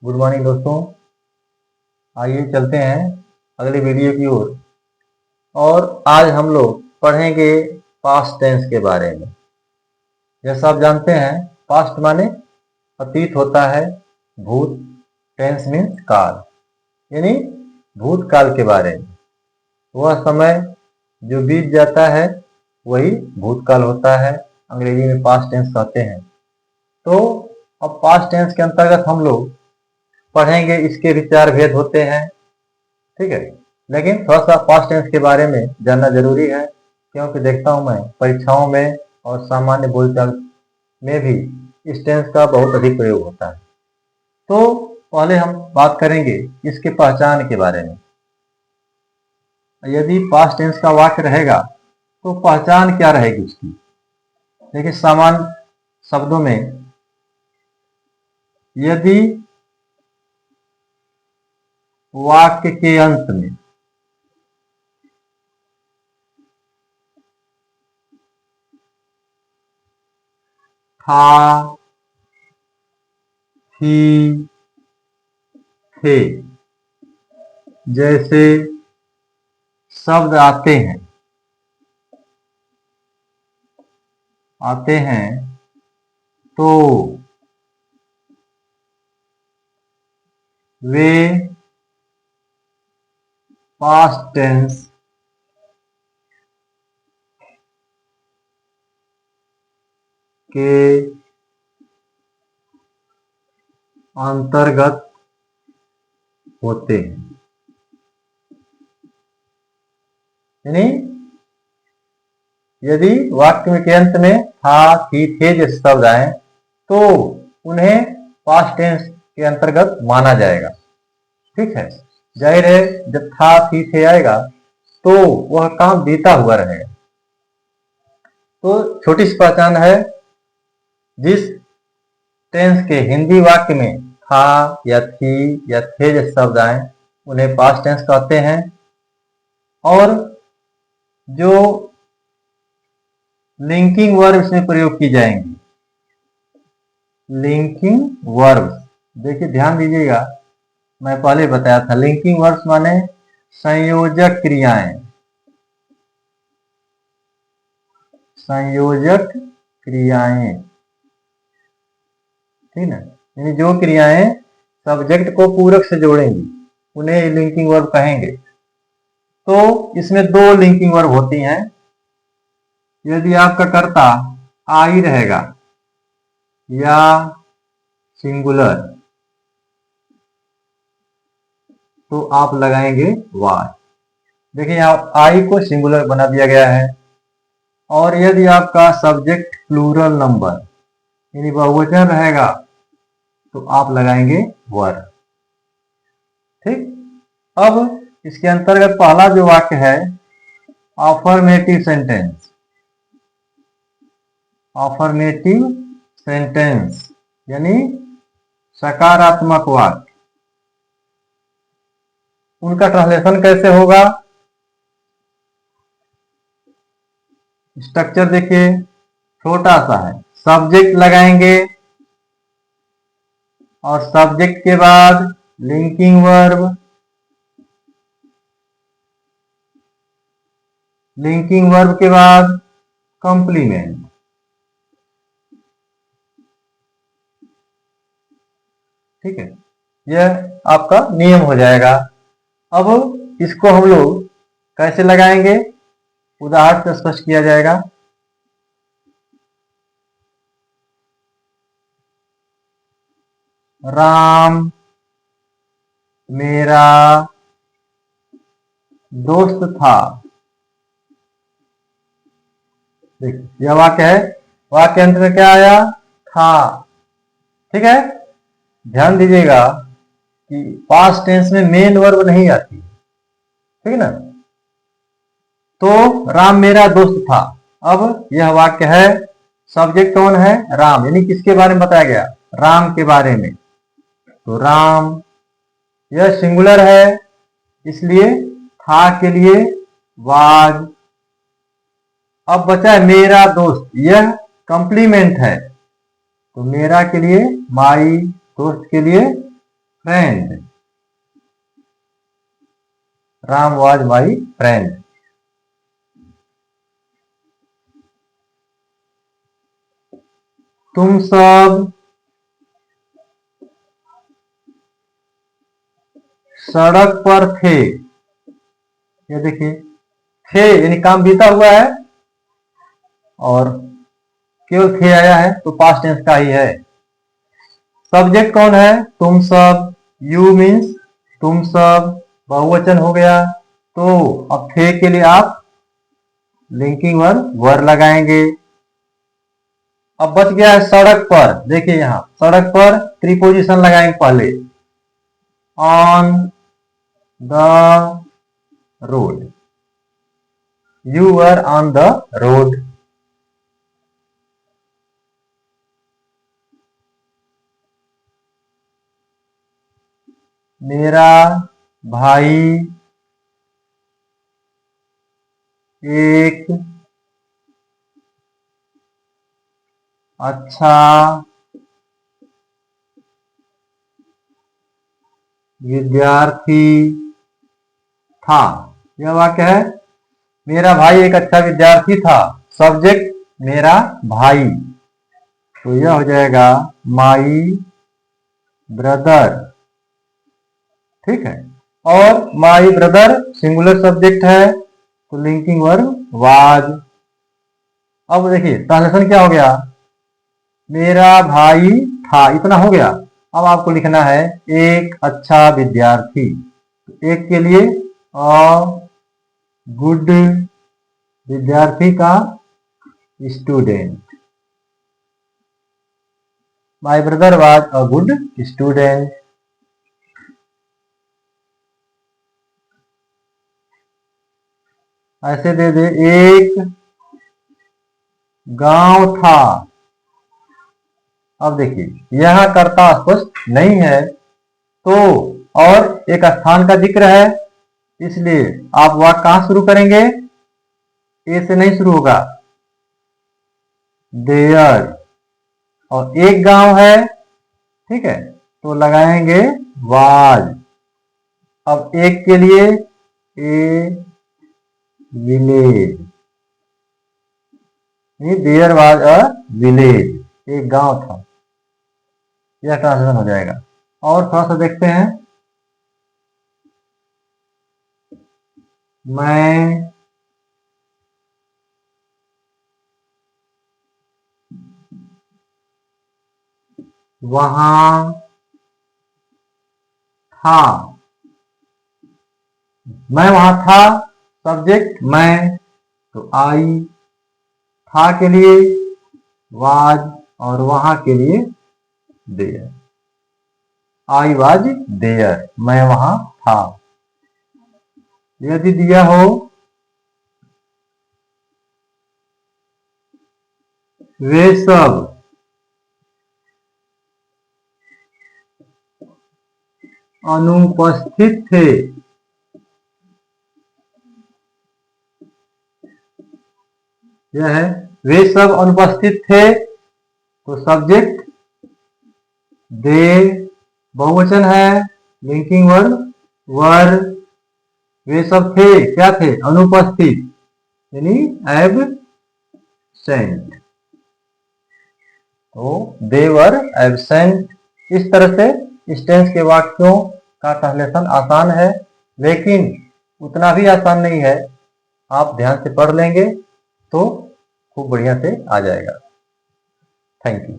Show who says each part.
Speaker 1: Good morning दोस्तों। आइए चलते हैं अगले वीडियो की ओर। और आज हम लोग पढ़ेंगे पास्ट टेंस के बारे में। जैसा आप जानते हैं, पास्ट माने अतीत होता है, भूत टेंस मीन्स काल, यानी भूतकाल के बारे में। वह समय जो बीत जाता है वही भूतकाल होता है, अंग्रेजी में पास्ट टेंस कहते हैं। तो अब पास्ट टेंस के अंतर्गत हम लोग पढ़ेंगे, इसके विचार भेद होते हैं, ठीक है। लेकिन थोड़ा सा पास्ट टेंस के बारे में जानना जरूरी है, क्योंकि देखता हूं मैं परीक्षाओं में और सामान्य बोलचाल में भी इस टेंस का बहुत अधिक प्रयोग होता है। तो पहले हम बात करेंगे इसके पहचान के बारे में। यदि पास्ट टेंस का वाक्य रहेगा तो पहचान क्या रहेगी उसकी। देखिए, सामान्य शब्दों में यदि वाक्य के अंत में था, थी, थे जैसे शब्द आते हैं तो वे पास्ट टेंस के अंतर्गत होते हैं। यानी यदि वाक्य के अंत में था, थी, थे जैसे शब्द आए तो उन्हें पास्ट टेंस के अंतर्गत माना जाएगा। ठीक है, जाहिर है जब था, थी, थे आएगा तो वह काम बीता हुआ रहेगा। तो छोटी सी पहचान है, जिस टेंस के हिंदी वाक्य में था या थी या थे जैसे शब्द आए उन्हें पास्ट टेंस कहते हैं। और जो लिंकिंग वर्ब्स में प्रयोग की जाएंगी, लिंकिंग वर्ब्स, देखिए ध्यान दीजिएगा, मैं पहले बताया था लिंकिंग वर्ब्स माने संयोजक क्रियाएं। संयोजक क्रियाएं, ठीक ना, यानी जो क्रियाएं सब्जेक्ट को पूरक से जोड़ेंगी उन्हें लिंकिंग वर्ब कहेंगे। तो इसमें दो लिंकिंग वर्ब होती हैं। यदि आपका कर्ता आई रहेगा या सिंगुलर तो आप लगाएंगे वाज। देखिए यहाँ आई को सिंगुलर बना दिया गया है। और यदि आपका सब्जेक्ट प्लूरल नंबर यानी बहुवचन रहेगा तो आप लगाएंगे वर। ठीक, अब इसके अंतर्गत पहला जो वाक्य है अफर्मेटिव सेंटेंस। अफर्मेटिव सेंटेंस यानी सकारात्मक वाक्य। उनका ट्रांसलेशन कैसे होगा? स्ट्रक्चर देखिए, छोटा सा है। सब्जेक्ट लगाएंगे और सब्जेक्ट के बाद लिंकिंग वर्ब, लिंकिंग वर्ब के बाद कंप्लीमेंट। ठीक है, यह आपका नियम हो जाएगा। अब इसको हम लोग कैसे लगाएंगे, उदाहरण से स्पष्ट किया जाएगा। राम मेरा दोस्त था। देखिए यह वाक्य है, वाक्य अंत में क्या आया? था। ठीक है, ध्यान दीजिएगा कि पास्ट टेंस में मेन वर्ब नहीं आती, ठीक है ना। तो राम मेरा दोस्त था। अब यह वाक्य है, सब्जेक्ट कौन है? राम, यानी किसके बारे में बताया गया? राम के बारे में। तो राम, यह सिंगुलर है इसलिए था के लिए वाज। अब बचा है मेरा दोस्त, यह कंप्लीमेंट है तो मेरा के लिए माई, दोस्त के लिए friend, Ram was my friend. तुम सब सड़क पर थे। ये देखिए, थे यानी काम बीता हुआ है और केवल थे आया है तो पास्ट टेंस का ही है। सब्जेक्ट कौन है? तुम सब। यू मीन्स तुम सब, बहुवचन हो गया। तो अब थे के लिए आप लिंकिंग वर्ब वर लगाएंगे। अब बच गया है सड़क पर। देखिए यहां सड़क पर प्रीपोजिशन लगाएंगे पहले, on the road. You were on the road. मेरा भाई एक अच्छा विद्यार्थी था। यह वाक्य है, मेरा भाई एक अच्छा विद्यार्थी था। सब्जेक्ट मेरा भाई, तो यह हो जाएगा माई ब्रदर। ठीक है, और माई ब्रदर सिंगुलर सब्जेक्ट है तो लिंकिंग वर्ब वाज। अब देखिए ट्रांसलेशन क्या हो गया, मेरा भाई था, इतना हो गया। अब आपको लिखना है एक अच्छा विद्यार्थी। एक के लिए अ गुड, विद्यार्थी का student. My brother was a good student. ऐसे दे दे, एक गांव था। अब देखिए यहां कर्ता स्पष्ट नहीं है तो, और एक स्थान का जिक्र है, इसलिए आप वाक्य कहां शुरू करेंगे? ए से नहीं शुरू होगा, देयर। और एक गांव है, ठीक है, तो लगाएंगे वाज। अब एक के लिए a village, there was a village, एक गांव था। यह ट्रांसलेशन हो जाएगा। और थोड़ा सा देखते हैं, मैं वहां था। मैं वहां था, सब्जेक्ट मैं, तो आई। था के लिए वाज और वहां के लिए देयर। आई वाज देयर, मैं वहां था। यदि दिया हो वे सब अनुपस्थित थे। यह है, वे सब अनुपस्थित थे, तो सब्जेक्ट दे, बहुवचन है, लिंकिंग वर्ब वर। वे सब थे, क्या थे? अनुपस्थित, यानी एबसेंट, तो दे वर एबसेंट। इस तरह से इस टेंस के वाक्यों का ट्रांसलेशन आसान है, लेकिन उतना भी आसान नहीं है। आप ध्यान से पढ़ लेंगे तो खूब बढ़िया से आ जाएगा। Thank you.